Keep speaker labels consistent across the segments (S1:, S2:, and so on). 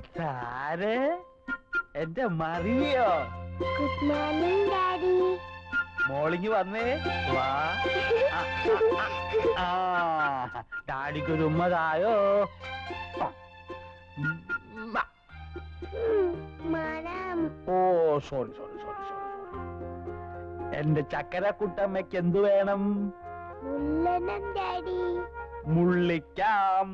S1: ഇതാര്? എന്റെ മറിയോ?
S2: Good morning daddy.
S1: മോളിങ് വന്നേ വാ. ഡാഡിക്കൊരു ഉമ്മതായോ? ഓ സോറി സോറി സോറി സോറി. എന്റെ ചക്കര കുട്ടമ്മയ്ക്ക് എന്തു വേണം?
S2: മുള്ളണം ഡാഡി.
S1: മുള്ളിക്കാം.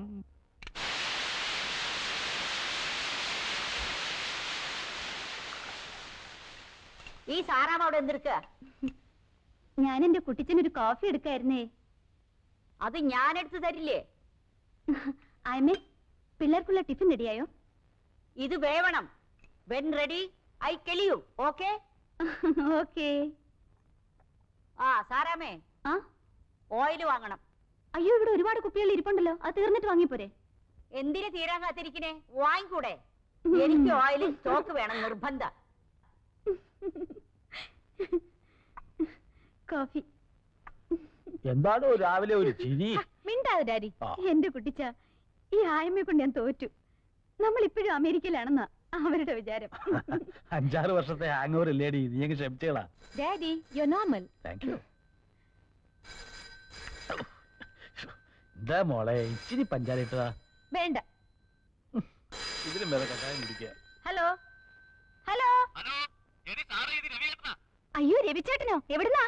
S3: ഈ സാറാമ അവിടെ എന്തെടുക്ക?
S4: ഞാൻ എന്റെ കുട്ടിച്ചനൊരു കോഫി എടുക്കായിരുന്നേ.
S3: അത് ഞാൻ എടുത്തു തരില്ലേ?
S4: ആയമേ, പിള്ളേർക്കുള്ള ടിഫിൻ റെഡിയായോ?
S3: ഇത് വേവണം. When ready I tell you. Okay
S4: okay.
S3: ആ സാറാമേ,
S4: ആ
S3: ഓയിൽ വാങ്ങണം.
S4: അയ്യോ, ഇവിടെ ഒരുപാട് കുപ്പികൾ ഇരിപ്പുണ്ടല്ലോ, അത് തീർന്നിട്ട് വാങ്ങിപ്പോരെ?
S3: എന്തിനു തീരാൻ കാത്തിരിക്കണേ? വാങ്ങിക്കൂടെ? എനിക്ക് ഓയിൽ സ്റ്റോക്ക് വേണം, നിർബന്ധ.
S4: കോഫി.
S1: എന്താണോ രാവിലെ ഒരു ചിരി?
S4: മിണ്ടാതെ ഡാഡി. എന്റെ കുട്ടിച്ച, ഈ ആയമ്മയെ കൊണ്ട് ഞാൻ തോറ്റു. നമ്മൾ ഇപ്പോഴും അമേരിക്കയിലാണെന്നാ അവരുടെ വിചാരം.
S1: 5-6 വർഷത്തെ ഹാങ് ഓവർ ഇല്ലേടി, നീ അങ്ങ് ക്ഷമിച്ചേളാ.
S4: Daddy you normal.
S1: Thank you. എന്താ മോളെ ഇച്ചിരി പഞ്ചാര ഇട്ടതാ?
S4: വേണ്ട.
S1: ഇതിലും വേറെ കഷായം കുടിക്കുക.
S4: Hello hello. അയ്യോ, രവിചേട്ടനോ? എവിടുന്നാ?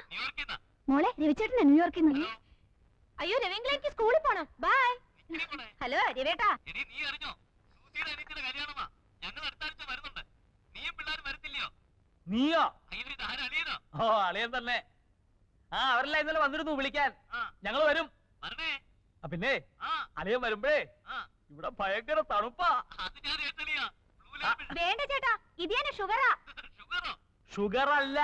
S4: മോളെ, രവിചേട്ടനാ ന്യൂയോർക്കിൽ നിന്ന്. അയ്യോ, രവീന്ദ്രൻ, എനിക്ക് സ്കൂളിൽ പോണം. ബൈ. ഹലോ രവേട്ടാ.
S1: നീയോ? ഓ അളിയൻ തന്നെ. അവരെല്ലാം ഇന്നലെ വന്നിരുന്നു വിളിക്കാൻ. ഞങ്ങൾ വരും. പിന്നെ അളിയൻ വരുമ്പഴേ ഇവിടെ ഭയങ്കര തണുപ്പാ.
S4: വേണ്ട ചേട്ടാ, ഇത് ഞാൻ ഷുഗറാ.
S1: ഷുഗർ അല്ല,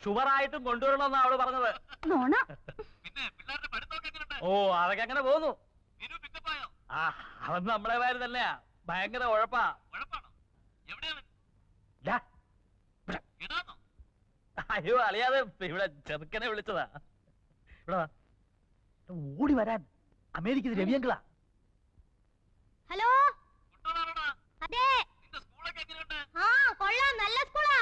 S1: ഷുഗർ ആയിട്ടും കൊണ്ടുവരണമെന്നാ അവള് പറഞ്ഞത്.
S4: നോണ.
S1: ഓ അതൊക്കെ അങ്ങനെ പോന്നു. അവൻ നമ്മളെ പേര് തന്നെയാ. ഭയങ്കര ഉഴപ്പാ. അയ്യോ അളിയാതെ ഇവിടെ ചെറുക്കനെ വിളിച്ചതാ. ഇവിടെ ഓടി വരാൻ. അമേരിക്കയിൽ രവിയങ്കളാ.
S4: ഹലോ. അതെ. ആ കൊള്ളാം, നല്ല സ്കൂളാ.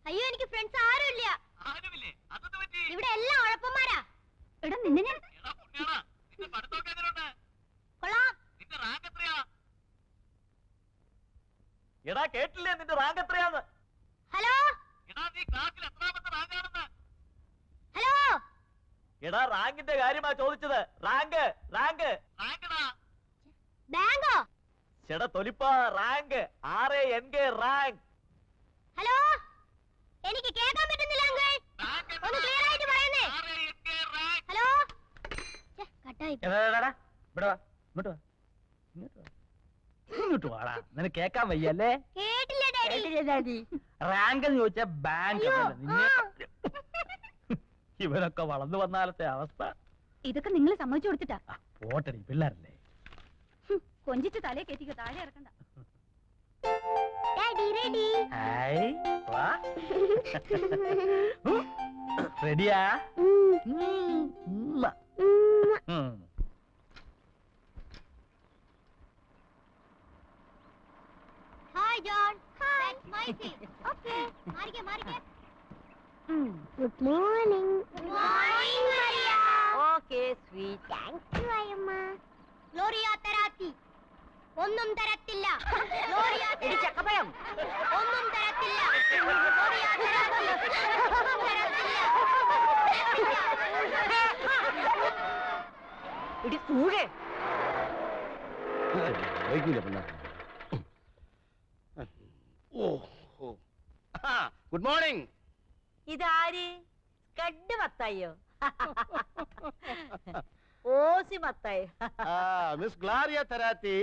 S4: അയ്യോ, എനിക്ക് ഫ്രണ്ട്സ് ആരുമില്ല. ഇവിടെ എല്ലാം ഉഴപ്പന്മാരാ. എടാ നിന്നെ ഞാൻ കൊള്ളാം.
S1: എടാ കേട്ടില്ലേ നിന്റെ റാങ്ക് എത്രയാന്ന്?
S4: Hello hello.
S1: എടാ റാങ്കിന്റെ കാര്യമാ ചോദിച്ചത്. റാങ്ക് റാങ്ക്
S4: ബാങ്കോ?
S1: ചേടാ തൊലിപ്പാ, റാങ്ക് RANK റാങ്ക്.
S4: ഹലോ, എനിക്ക് കേൾക്കാൻ പറ്റുന്നില്ല അങ്കിൾ. ഒന്ന് ക്ലിയർ ആയിട്ട് പറയുന്നേ. ഹലോ. കട്ടായി.
S1: ഇവിടെ വാ, ഇങ്ങോട്ട് വാ, ഇങ്ങോട്ട് വാടാ. നിനക്ക് കേക്കാൻ വയ്യല്ലേ?
S4: കേട്ടില്ല ഡാഡി.
S1: റാങ്ക് എന്ന് ചോദിച്ചാ ബാങ്ക്. ഇവനൊക്കെ വളർന്നു വന്നാലത്തെ അവസ്ഥ
S4: ഇതൊക്കെ നിങ്ങൾ സമ്മതിച്ചു കൊടുത്തിട്ടാ.
S1: പോട്ടടി, പിള്ളേരല്ലേ.
S4: കൊഞ്ചിച്ച് തലേ കയറ്റിക്കോ, താഴെ ഇറക്കണ്ട. Daddy ready.
S1: ഹായ് വാ. റെഡിയാ?
S4: Hi John. Hi Maisie. Okay, മാറിക്കേ മാറിക്കേ.
S2: Good morning.
S4: Good morning Maria.
S3: Okay sweet.
S2: Thank you Ayyamma.
S4: Gloria തരാത്തി. ഒന്നും തരത്തില്ല. ഗ്ലോറിയ
S3: എടി ചക്കപ്പഴം.
S4: ഒന്നും തരത്തില്ല. ഗ്ലോറിയ തരാത്തി. ഒന്നും തരത്തില്ല.
S3: എടി കൂടെ.
S5: Good morning.
S3: ഇതാര്? കഡ് മത്തായോ? ഓസി മത്തായി.
S5: മിസ് ഗ്ലാരിയ തരാത്തി,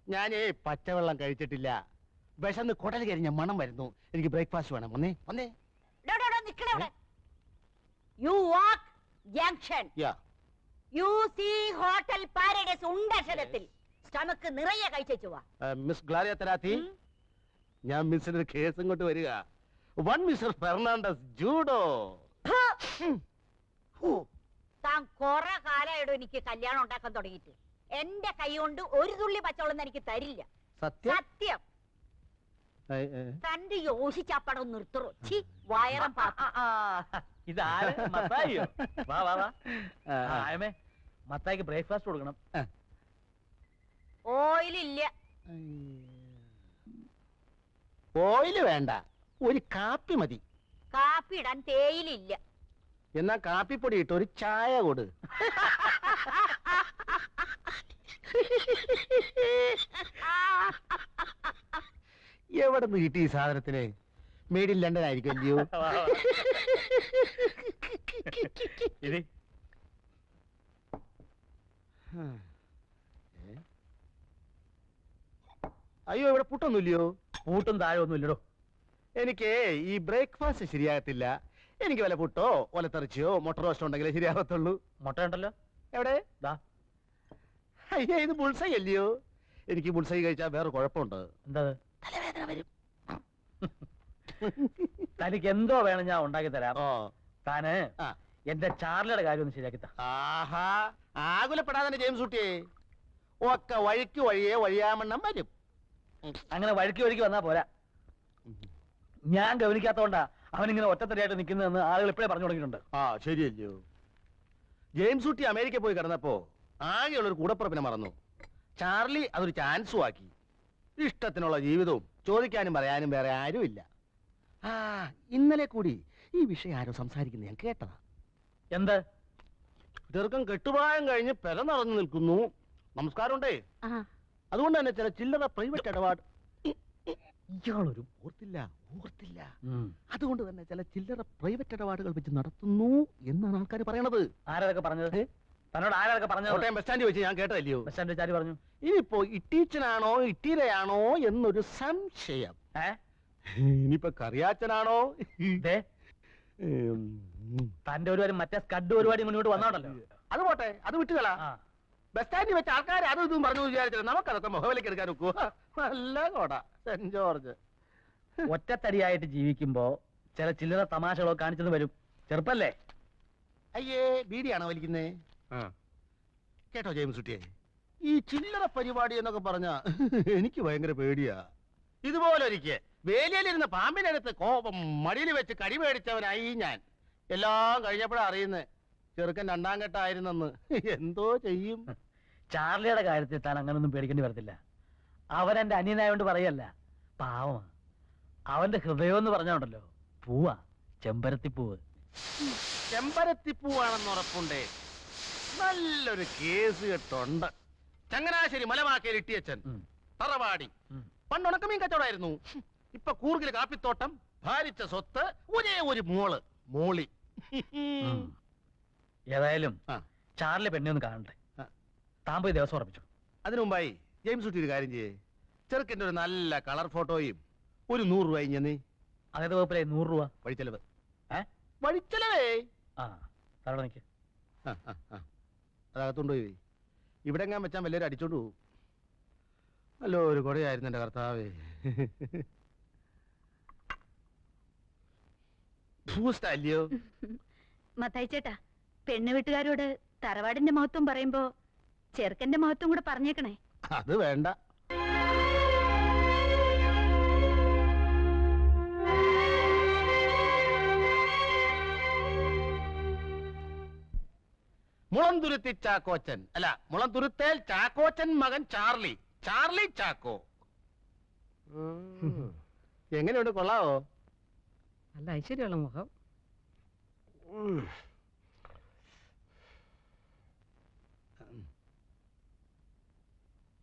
S5: ഞാനേ പച്ചവെള്ളം കഴിച്ചിട്ടില്ല. വിശന്ന് കുടൽ കരിഞ്ഞ മണം വരുന്നു. എനിക്ക് ബ്രേക്ക്ഫാസ്റ്റ് വേണം. വന്നേ വന്നേ.
S3: നിക്കണേ അവിടെ. You walk junction. You see hotel Paradise ഉണ്ടക്ഷരത്തിൽ. സ്റ്റമക്ക് നിറയെ കഴിച്ചു വാ.
S5: മിസ് ഗ്ലാരിയ തരാത്തി, ഞാൻ മിസ്സിന്റെ കേസ് ഇങ്ങോട്ട് വരിക. വൺ മിസ്റ്റർ ഫെർണാണ്ടസ് ജൂഡോ.
S3: താൻ കൊറേ കാലമായിടോ എനിക്ക് കല്യാണം ഉണ്ടാക്കാൻ തുടങ്ങിയിട്ട്. എന്റെ കൈ കൊണ്ട് ഒരു തുള്ളി പച്ചവെള്ളം എനിക്ക് തരില്ല.
S5: സത്യം?
S3: സത്യം. തന്റെ യോശിച്ചപ്പടം നിർത്തറോ. ചി വയറം
S1: ഇതാര് മത്തായിയോ? വാ വാ വാ. ആയമേ, മത്തായിക്ക് ബ്രേക്ക്ഫാസ്റ്റ് കൊടുക്കണം.
S3: ഓയിലില്ല.
S5: ഓയില് വേണ്ട, ഒരു കാപ്പി മതി.
S3: കാപ്പി ഇടാൻ തേയിലില്ല.
S5: എന്നാ കാപ്പിപ്പൊടി ഇട്ട് ഒരു ചായ കൊടു. എവിടെ നിന്ന് കിട്ടി ഈ സാധനത്തിന്? മെയ്ഡ് ഇൻ ലണ്ടൻ ആയിരിക്കും അല്ലയോ? അയ്യോ, ഇവിടെ പുട്ടൊന്നുമില്ലയോ?
S1: പൂട്ടും താഴെ ഒന്നും ഇല്ലടോ.
S5: എനിക്ക് ഈ ബ്രേക്ക്ഫാസ്റ്റ് ശരിയാകത്തില്ല. എനിക്ക് വല്ല പുട്ടോ ഒലത്തെറിച്ചയോ മുട്ട റോസ്റ്റോ ഉണ്ടെങ്കിലേ ശരിയാകത്തുള്ളൂ.
S1: മുട്ട ഉണ്ടല്ലോ
S5: എവിടെ?
S1: ദാ.
S5: അയ്യേ, ഇത് ബുൾസൈ അല്ലയോ? എനിക്ക് ബുൾസൈ കഴിച്ചാൽ വേറെ കുഴപ്പമുണ്ട്.
S1: എന്താ?
S5: തലവേദന വരും.
S1: തനിക്ക് എന്തോ വേണം ഞാൻ ഉണ്ടാക്കി തരാം.
S5: ഓ,
S1: താന് എന്റെ ചാർലിയുടെ കാര്യം ഒന്ന് ശരിയാക്കി താ.
S5: ആഹാ, ആകുലപ്പെടാതെ ജെയിംസ് കുട്ടിയെ. ഒക്കെ വഴിക്ക് വഴിയെ വഴിയാമണ്ണം വരും.
S1: അങ്ങനെ വഴുക്കി വഴുക്കി വന്നാ പോരാ. ഞാൻ ഗവനിക്കാത്തോണ്ടാ അവനിങ്ങനെ ഒറ്റത്തടിയായിട്ട് നിൽക്കുന്നതെന്ന് ആളുകൾ ഇപ്പോഴേ പറഞ്ഞു തുടങ്ങിയിട്ടുണ്ട്.
S5: ആ, ശരിയല്ലയോ? ജെയിംസ് കുട്ടി അമേരിക്ക പോയി കിടന്നപ്പോ ആകെയുള്ളൊരു കൂടപ്പുറപ്പിനെ മറന്നു. ചാർലി അതൊരു ചാൻസും ആക്കി. ഇഷ്ടത്തിനുള്ള ജീവിതവും ചോദിക്കാനും പറയാനും വേറെ ആരുമില്ല. ആ, ഇന്നലെ കൂടി ഈ വിഷയം ആരോ സംസാരിക്കുന്നത് ഞാൻ കേട്ടതാ.
S1: എന്ത്?
S5: ചെറുക്കം കെട്ടുപ്രായം കഴിഞ്ഞ് പെര നടന്നു നിൽക്കുന്നു. നമസ്കാരമുണ്ടേ. അതുകൊണ്ട് തന്നെ ചില ചില്ലറ പ്രൈവറ്റ് ഇടപാട്. ഇയാളൊരു ഓർത്തില്ല. അതുകൊണ്ട് തന്നെ ചില ചില്ലറ പ്രൈവറ്റ് ഇടപാടുകൾ വെച്ച് നടത്തുന്നു എന്നാണ് ആൾക്കാർ പറയണത്.
S1: ആരൊക്കെ പറഞ്ഞത്? തന്നോട് ആരൊക്കെ പറഞ്ഞത്?
S5: കോട്ടയം ബസ് സ്റ്റാൻഡിൽ വെച്ച് ഞാൻ കേട്ടല്ലയോ?
S1: ബസ് സ്റ്റാൻഡിൽ ചാരി പറഞ്ഞു.
S5: ഇനിയിപ്പോ ഇട്ടീച്ചനാണോ ഇട്ടീരയാണോ എന്നൊരു സംശയം. ഇനിയിപ്പോ കറിയാച്ചനാണോ?
S1: തന്റെ ഒരു മറ്റേ സ്കഡ് പരിപാടി മുന്നോട്ട് വന്നോണ്ടല്ലോ.
S5: അത് പോട്ടെ, അത് വിട്ടുകളാ. ബസ് സ്റ്റാൻഡിൽ വെച്ച് ആൾക്കാർ അതും ഇതും പറഞ്ഞു വിചാരിച്ചില്ല. നമുക്കതൊക്കെ മുഖവിലേക്ക് എടുക്കാൻ നോക്കൂ. നല്ല കോട സെന്റ് ജോർജ്.
S1: ഒറ്റത്തടിയായിട്ട് ജീവിക്കുമ്പോ ചില ചില്ലറ തമാശകളൊക്കെ കാണിച്ചത് വരും. ചെറുപ്പല്ലേ?
S5: അയ്യേ, ബീഡിയാണോ വലിക്കുന്നേ? കേട്ടോ ജെയിംസ് കുട്ടിയെ, ഈ ചില്ലറ പരിപാടി എന്നൊക്കെ പറഞ്ഞ എനിക്ക് ഭയങ്കര പേടിയാ. ഇതുപോലെ ഒരിക്കൽ വേലിയിലിരുന്ന പാമ്പിന്റെ അടുത്ത് കോപം മടിയിൽ വെച്ച് കടി മേടിച്ചവനായി ഞാൻ. എല്ലാം കഴിഞ്ഞപ്പോഴാ അറിയുന്നേ ചെറുക്കൻ രണ്ടാം ഘട്ടമായിരുന്നെന്ന്. എന്തോ ചെയ്യും?
S1: ചാർലിയുടെ കാര്യത്തിൽ താൻ അങ്ങനൊന്നും പേടിക്കേണ്ടി വരത്തില്ല. അവൻ എന്റെ അനിയനായോണ്ട് പറയല്ല, പാവമാ. അവന്റെ ഹൃദയം എന്ന് പറഞ്ഞോണ്ടല്ലോ, പൂവാ, ചെമ്പരത്തിപ്പൂവ്.
S5: ചെമ്പരത്തിപ്പൂവാണെന്ന് ഉറപ്പുണ്ടേ. നല്ലൊരു കേസ് കെട്ടുണ്ട്. ചങ്ങനാശ്ശേരി മലമാക്കയിൽ ഇട്ടിയച്ചൻ, തറവാടി. പണ്ട് ഉണക്കമീൻ കച്ചവടമായിരുന്നു. ഇപ്പൊ കൂർഗിൽ കാപ്പിത്തോട്ടം, ഭാരിച്ച സ്വത്ത്, ഒരേ ഒരു മോളി.
S1: ഏതായാലും ചാർലി പെണ്ണെ ഒന്ന് കാണണ്ടേ. താൻ പോയി ദിവസം ഉറപ്പിച്ചു.
S5: അതിനു മുമ്പായി ജെയിംസ് കുട്ടി ഒരു കാര്യം ചെയ്യേ. ചെറുക്കൻ്റെ ഒരു നല്ല കളർ ഫോട്ടോയും ഒരു 100 രൂപ ഇഞ്ഞെന്നേ.
S1: അതേത് വകുപ്പിലെ 100 രൂപ
S5: വഴിച്ചെലവ്? വഴിച്ചെലവേ.
S1: തറവാട് നിൽക്ക്.
S5: അതകത്തുകൊണ്ടുപോയി. ഇവിടെ എങ്ങാൻ വെച്ചാൽ വലിയൊരു അടിച്ചോണ്ട് പോകും. അല്ലോ, ഒരു കൊടയായിരുന്നു എന്റെ കർത്താവേ. ഭൂസ്റ്റല്ലയോ?
S4: മത്തായി ചേട്ടാ, പെണ്ണു വീട്ടുകാരോട് തറവാടിന്റെ മഹത്വം പറയുമ്പോ ചെറുക്കന്റെ മഹത്വം കൂടെ പറഞ്ഞേക്കണേ.
S5: അത് വേണ്ട. മുളന്തുരുത്തി ചാക്കോച്ചൻ അല്ല, മുളന്തുരുത്തേൽ ചാക്കോച്ചൻ മകൻ ചാർലി ചാക്കോ. എങ്ങനെയുണ്ട്? കൊള്ളാവോ?
S6: നല്ല ഐശ്വര്യമുള്ള മുഖം.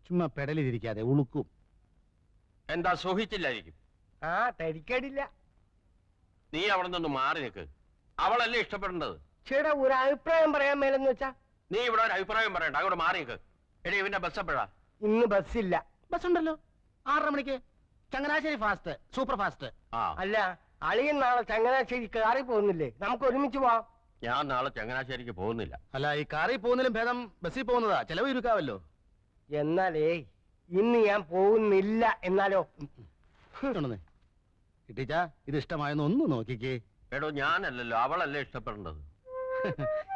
S5: ചുമ്മാ പെടലിരിക്കാതെ ഉളുക്കും.
S7: എന്താ സൂഹിച്ചില്ലായിരിക്കും?
S6: തരിക്കടില്ല.
S7: നീ അവിടെ നിന്ന് മാറി നിൽക്ക്. അവളല്ലേ ഇഷ്ടപ്പെടേണ്ടത്.
S6: ചേട്ടാ, ഒരു അഭിപ്രായം പറയാൻ മേലെന്ന് വെച്ചാ
S7: നീ ഇവിടെ ഒരു അഭിപ്രായം പറയണ്ട, അങ്ങോട്ട് മാറി നിൽക്ക്. എടി, ഇവന്റെ ബസ് എപ്പോഴാ?
S6: ഇന്ന് ബസ്സില്ല.
S5: ബസ് ഉണ്ടല്ലോ, 6:30 മണിക്ക്. Changanassery fast, super fast.
S6: അല്ല, അളിയൻ നാളെ ചങ്ങനാശ്ശേരി കാറി പോകുന്നില്ലേ? നമുക്ക് ഒരുമിച്ച് പോവാം.
S7: ഞാൻ നാളെ ചങ്ങനാശ്ശേരിക്ക് പോകുന്നില്ല.
S5: അല്ല, ഈ കാറിൽ പോകുന്നതിലും ഭേദം ബസ്സിൽ പോകുന്നതാ. ചെലവ് ചുരുക്കാവല്ലോ.
S6: എന്നാലേ ഇന്ന് ഞാൻ പോകുന്നില്ല. എന്നാലോ
S5: കിട്ടിച്ചാ, ഇത് ഇഷ്ടമായെന്ന് ഒന്ന് നോക്കിക്കേ.
S7: എടോ, ഞാനല്ലല്ലോ, അവളല്ലേ ഇഷ്ടപ്പെടേണ്ടത്.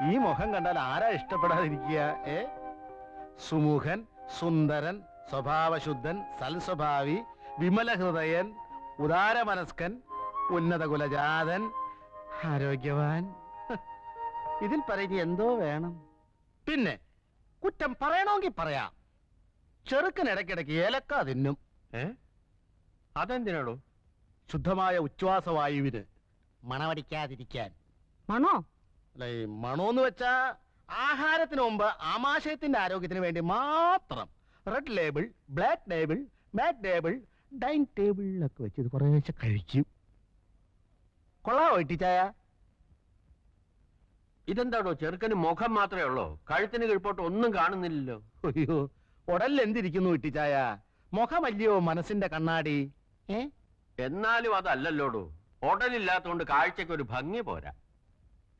S5: ഈ മുഖം കണ്ടാൽ ആരാ ഇഷ്ടപ്പെടാതിരിക്കുക? സുമുഖൻ, സുന്ദരൻ, സ്വഭാവശുദ്ധൻ, സൽസ്വഭാവി, വിമലഹൃദയൻ, ഉദാരമനസ്കൻ, ഉന്നത കുലജാതൻ, ആരോഗ്യവാൻ. ഇതിൽ പറയുന്ന എന്തോ വേണം. പിന്നെ കുറ്റം പറയണമെങ്കിൽ പറയാം. ചെറുക്കൻ ഇടയ്ക്കിടയ്ക്ക് ഏലക്ക തിന്നും.
S7: അതെന്തിനാടോ?
S5: ശുദ്ധമായ ഉച്ഛ്വാസവായുവിന് മണമടിക്കാതിരിക്കാൻ.
S3: മണോ?
S5: അല്ല, ഈ മണോന്ന് വെച്ചാ ആഹാരത്തിന് മുമ്പ് ആമാശയത്തിന്റെ ആരോഗ്യത്തിന് വേണ്ടി മാത്രം. റെഡ് ലേബിൾ, ബ്ലാക്ക് ലേബിൾ, മാറ്റ് ലേബിൾ, ഡൈനിങ് ടേബിളിലൊക്കെ വെച്ച് ഇത് കുറേശ്ശെ കഴിക്കും. കൊള്ളാവോ ഇട്ടിച്ചായ?
S7: ഇതെന്താടോ ചെറുക്കന് മുഖം മാത്രമേ ഉള്ളൂ, കഴുത്തിന് കീഴ്പോട്ട് ഒന്നും കാണുന്നില്ലല്ലോ.
S5: അയ്യോ, ഉടലിൽ എന്തിരിക്കുന്നു ഇട്ടിച്ചായ? മുഖമല്ലയോ മനസ്സിന്റെ കണ്ണാടി.
S7: എന്നാലും അതല്ലല്ലോടോ, ഉടലില്ലാത്തോണ്ട് കാഴ്ചക്ക് ഒരു ഭംഗി പോരാ.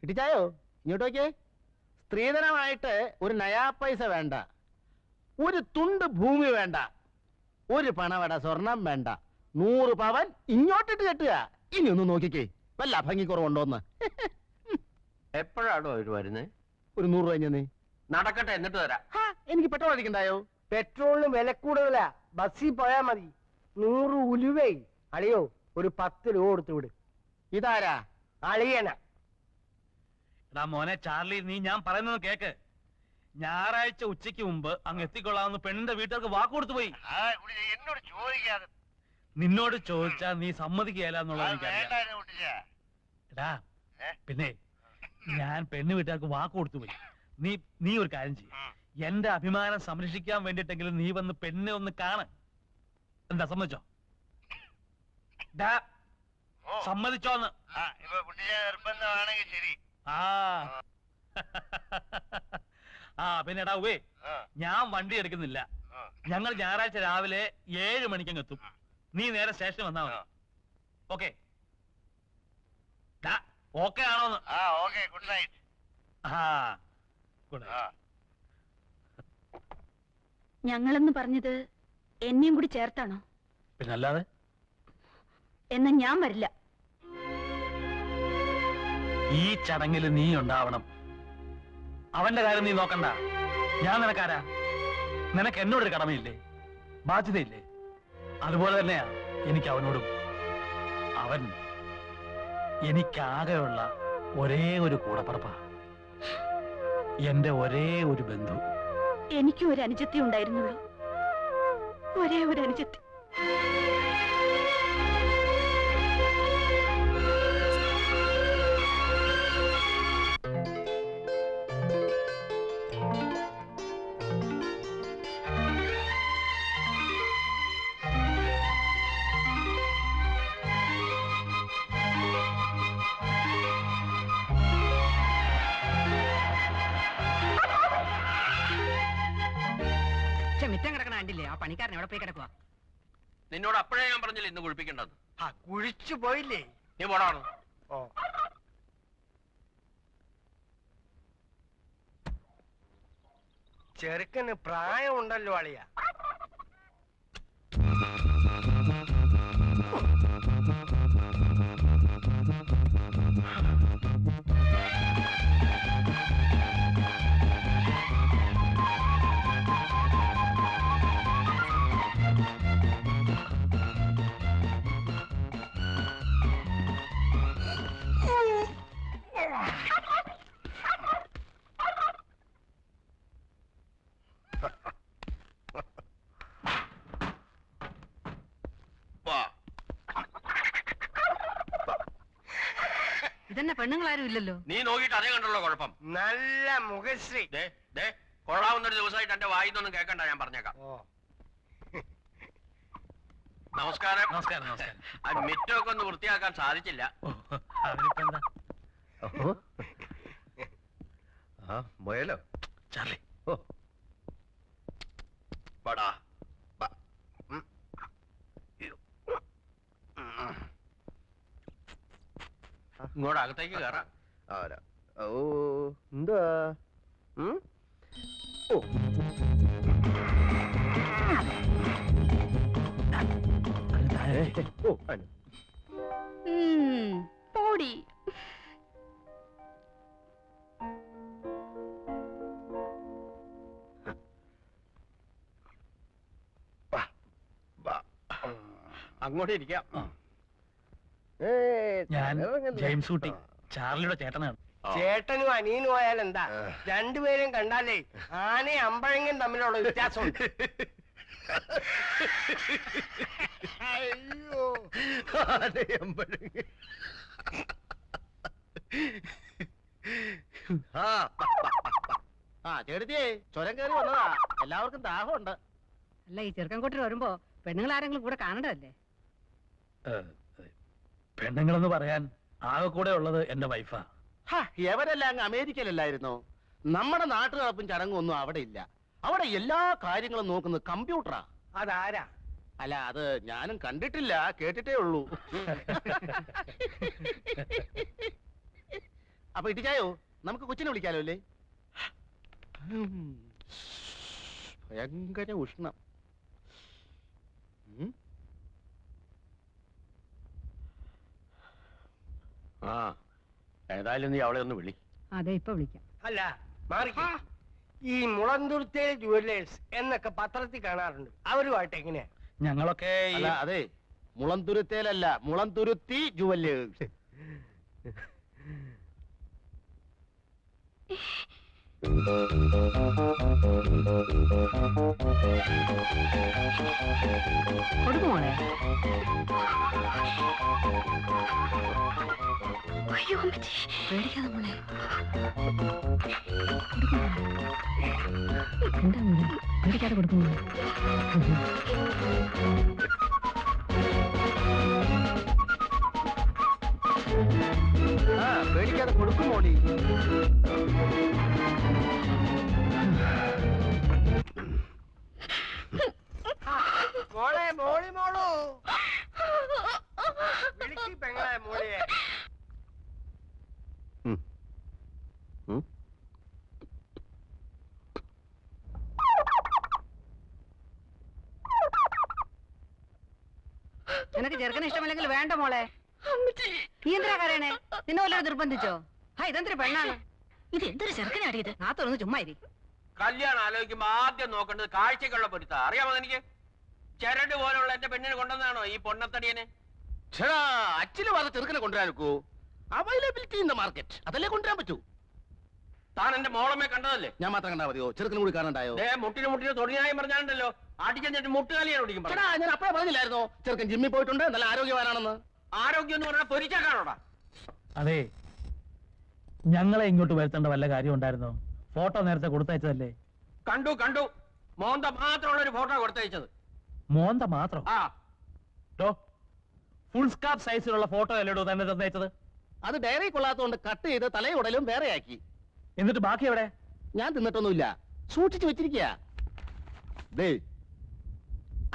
S5: ഇട്ടിച്ചായോ, ഇങ്ങോട്ട് നോക്കിയേ. സ്ത്രീധനമായിട്ട് ഒരു നയാ പൈസ വേണ്ട, ഒരു തുണ്ട് ഭൂമി വേണ്ട, ഒരു പണവട സ്വർണം വേണ്ട, 100 പവൻ ഇങ്ങോട്ടിട്ട് കെട്ടുക. ഇനി ഒന്ന് നോക്കിക്കേ, വല്ല ഭംഗിക്കുറവുണ്ടോന്ന്.
S7: എപ്പോഴാണോ അവര് വരുന്നേ?
S5: ഒരു 100 രൂപ നീ
S7: നടക്കട്ടെ, എന്നിട്ട് തരാം.
S5: എനിക്ക് പെട്രോൾ അടിക്കണ്ടായോ?
S6: പെട്രോളിന് വില കൂടുതലാ, ബസ്സിൽ പോയാ മതി. 100 ഉലുവേ. അളിയോ, ഒരു 10 രൂപ കൊടുത്തു വിട്.
S5: ഇതാരാ?
S6: അളിയന.
S1: എടാ മോനെ ചാർലി, നീ ഞാൻ പറയുന്നത് കേക്ക്. ഞായറാഴ്ച ഉച്ചയ്ക്ക് മുമ്പ് അങ്ങ് എത്തിക്കൊള്ളാമെന്ന് പെണ്ണിന്റെ വീട്ടുകാർക്ക് വാക്ക് കൊടുത്തു പോയി.
S5: എന്നോട് ചോദിക്കാതെ.
S1: നിന്നോട് ചോദിച്ചാ നീ സമ്മതിക്കുകയല്ല എന്നുള്ളത് എനിക്കറിയാം. എടാ പിന്നെ ഞാൻ പെണ്ണ് വീട്ടുകാർക്ക് വാക്ക് കൊടുത്തു പോയി. നീ ഒരു കാര്യം ചെയ്യും, എന്റെ അഭിമാനം സംരക്ഷിക്കാൻ വേണ്ടിട്ടെങ്കിലും നീ വന്ന് പെണ്ണെ ഒന്ന് കാണ്. എന്താ, സമ്മതിച്ചോ? സമ്മതിച്ചോന്ന്? പിന്നെ എടാ ഉവേ, ഞാൻ വണ്ടി എടുക്കുന്നില്ല. ഞങ്ങൾ ഞായറാഴ്ച രാവിലെ 7 മണിക്കങ്ങ് എത്തും. നീ നേരെ സ്റ്റേഷനിൽ വന്നാ മതി. ഓക്കെ? ഓക്കെ ആണോന്ന്? Good night. Good night.
S4: ഞങ്ങളെന്ന് പറഞ്ഞത് എന്നെയും കൂടി ചേർത്താണോ?
S1: പിന്നല്ലാതെ.
S4: എന്നാ ഞാൻ വരില്ല.
S1: ഈ ചടങ്ങിൽ നീ ഉണ്ടാവണം. അവന്റെ കാര്യം നീ നോക്കണ്ട. ഞാൻ നിനക്കാരാ? നിനക്ക് എന്നോടൊരു കടമയില്ലേ, ബാധ്യതയില്ലേ? അതുപോലെ തന്നെയാ എനിക്ക് അവനോടും. അവൻ എനിക്കാകെയുള്ള ഒരേ ഒരു കൂടപ്പറപ്പാ, എന്റെ ഒരേ ഒരു ബന്ധു.
S4: എനിക്കും ഒരു അനുജത്തി ഉണ്ടായിരുന്നുള്ളൂ, ഒരേ ഒരു അനുജത്തി.
S3: മിറ്റം കിടക്കണ കണ്ടില്ലേ? ആ പണിക്കാരൻ എവിടെ പോയി കിടക്കുക?
S7: നിന്നോട് അപ്പോഴേ ഞാൻ പറഞ്ഞില്ല ഇന്ന് കുഴിപ്പിക്കേണ്ടത്.
S6: കുഴിച്ചു പോയില്ലേ?
S7: നീ പോടാണ്.
S6: ഓ, ചെറുക്കന് പ്രായമുണ്ടല്ലോ അളിയ.
S3: ഇതന്നെ പെണ്ണുങ്ങളാരും ഇല്ലല്ലോ.
S7: നീ നോക്കിയിട്ട് അതേ കണ്ടുള്ള കുഴപ്പം.
S6: നല്ല മുഖശ്രീ.
S7: കൊള്ളാവുന്നൊരു ദിവസമായിട്ട് എന്റെ വായിന്നൊന്നും കേൾക്കണ്ട, ഞാൻ പറഞ്ഞേക്കാം. നമസ്കാരം.
S1: നമസ്കാരം. നമസ്കാരം.
S7: ആ മിറ്റമൊക്കെ ഒന്ന് വൃത്തിയാക്കാൻ സാധിച്ചില്ല.
S1: അതിനിപ്പോ എന്താ?
S7: പോയല്ലോ
S1: ചാർലി.
S7: പടാ ഇങ്ങോട്ട് അകത്തേക്ക് കയറാം.
S6: ഓ, എന്താ? ഓ,
S4: പോടി.
S7: അങ്ങോട്ട് ഇരിക്കാം.
S1: ഞാൻ ജെയിംസ് കുട്ടി, ചാർലിയുടെ ചേട്ടനാണ്.
S6: ചേട്ടനും അനിയനും ആയാൽ എന്താ, രണ്ടുപേരും കണ്ടാലേ ആനയും അമ്പഴങ്ങയും തമ്മിലുള്ള വ്യത്യാസമുണ്ട്.
S5: അയ്യോ ആ ചേട്ടത്തിയേ, ചുരം കയറി വന്നതാ. എല്ലാവർക്കും ദാഹമുണ്ട്.
S3: അല്ല, ഈ ചെറുക്കൻ കൊട്ടിൽ വരുമ്പോ പെണ്ണുങ്ങൾ ആരെങ്കിലും കൂടെ കാണണ്ടല്ലേ?
S1: പെണ്ണുങ്ങളെന്ന് പറയാൻ ആകെ കൂടെ ഉള്ളത് എന്റെ വൈഫാ.
S5: എവരെല്ലാം അങ്ങ് അമേരിക്കയിലല്ലായിരുന്നോ? നമ്മുടെ നാട്ടു നടപ്പും ചടങ്ങും ഒന്നും അവിടെ ഇല്ല. അവിടെ എല്ലാ കാര്യങ്ങളും നോക്കുന്നത് കമ്പ്യൂട്ടറാ.
S6: അതാരാ?
S5: അല്ല, അത് ഞാനും കണ്ടിട്ടില്ല, കേട്ടിട്ടേ ഉള്ളൂ. അപ്പൊ ഇട്ടിച്ചായോ, നമുക്ക് കൊച്ചിനെ വിളിക്കാലോ അല്ലേ? ഭയങ്കര ഉഷ്ണം.
S7: ആ, ഏതായാലും നീ അവളെ ഒന്ന് വിളി.
S3: അതെ, ഇപ്പൊ വിളിക്കാം.
S6: അല്ല, മാറിക്ക. ഈ മുളന്തുരുത്തേൽ ജുവല്ലേഴ്സ് എന്നൊക്കെ പത്രത്തിൽ കാണാറുണ്ട്. അവരുമായിട്ട് എങ്ങനെയാ?
S1: ഞങ്ങളൊക്കെ
S5: അല്ല, അതെ, മുളന്തുരുത്തേലല്ല, മുളന്തുരുത്തി ജുവല്ലേഴ്സ്.
S3: കൊടുക്കുമോളെ?
S4: അയ്യോ അമ്മച്ചി,
S3: പേടിക്കാതെ മോളെ. എന്താ മോളെ, പേടിക്കാതെ കൊടുക്കുമോ?
S5: പേടിക്കാതെ കൊടുക്കുമോളി.
S6: മോളെ, മോളി മോളു വിളിക്കി പെങ്ങളെ മോളിയെ.
S3: നിനക്ക് ചെറുക്കനെ ഇഷ്ടമല്ലെങ്കിൽ വേണ്ട മോളെ. നീ എന്തിനാ കരയണേ? നിന്നെ വല്ലതും നിർബന്ധിച്ചോ? ഇതെന്തൊരു പെണ്ണാണ്
S4: ഇത്? എന്തൊരു ചെറുക്കനാടിയത്?
S3: നാത്തൊന്ന് ചുമ്മാ ഇരി.
S7: കല്യാണം ആലോചിക്കുമ്പോ ആദ്യം നോക്കേണ്ടത് കാഴ്ചക്കുള്ള പൊരുത്ത. അറിയാമോ എനിക്ക്? ചരട് പോലുള്ള എന്റെ പെണ്ണിനെ കൊണ്ടുവന്നാണോ ഈ പൊണ്ണത്തടിയനെ?
S5: അച്ഛന് പറഞ്ഞ ചെറുക്കനെ കൊണ്ടുവരാനൊക്കൂ. അവൈലബിലിറ്റി ഇൻ ദ മാർക്കറ്റ്, അതല്ലേ കൊണ്ടുവരാൻ പറ്റൂ.
S7: താൻ എന്റെ മോളമ്മേ കണ്ടതല്ലേ?
S5: ഞാൻ മാത്രം കണ്ടാ മതിയോ? ചെറുക്കനും കൂടി കാണണ്ടായോ?
S7: മുട്ടിന് തൊടിനായും പറഞ്ഞാലുണ്ടല്ലോ, അടിച്ചെന്നിട്ട് മുട്ടുകാലിയാണ് ഓടിക്കും.
S5: ഞാൻ അപ്പഴേ പറഞ്ഞില്ലായിരുന്നോ ചെറുക്കൻ ജിമ്മിൽ പോയിട്ടുണ്ട്, നല്ല ആരോഗ്യവാനാണെന്ന്?
S7: ആരോഗ്യം എന്ന് പറഞ്ഞാൽ പൊരിച്ചാക്കാണോടാ?
S1: അതെ, ഞങ്ങളെ ഇങ്ങോട്ട് വരുത്തേണ്ട വല്ല കാര്യം ഉണ്ടായിരുന്നോ? ഫോട്ടോ നേരത്തെ കൊടുത്തയച്ചതല്ലേ?
S7: കണ്ടു കണ്ടു, മോന്ത മാത്രമുള്ള ഒരു ഫോട്ടോ കൊടുത്തയച്ചത്.
S1: മോന്ത മാത്രം?
S7: ആ,
S1: ഫുൾ സ്കാർഫ് സൈസിലുള്ള ഫോട്ടോ അല്ലേടോ തന്നെ തന്നയച്ചത്?
S5: അത് ഡയറി കൊള്ളാത്തോണ്ട് കട്ട് ചെയ്ത് തലയുടലും വേറെയാക്കി.
S1: എന്നിട്ട് ബാക്കി എവിടെ?
S5: ഞാൻ തിന്നിട്ടൊന്നുമില്ല, സൂക്ഷിച്ചു വെച്ചിരിക്കുക.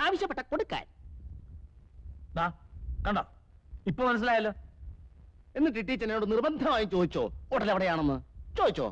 S5: ആവശ്യപ്പെട്ട കൊടുക്കാൻ.
S1: കണ്ടോ, ഇപ്പൊ മനസ്സിലായല്ലോ.
S5: എന്നിട്ട് ടീച്ചറിനോട് നിർബന്ധമായും ചോദിച്ചോ ഹോട്ടൽ എവിടെയാണെന്ന്? ചോദിച്ചോ?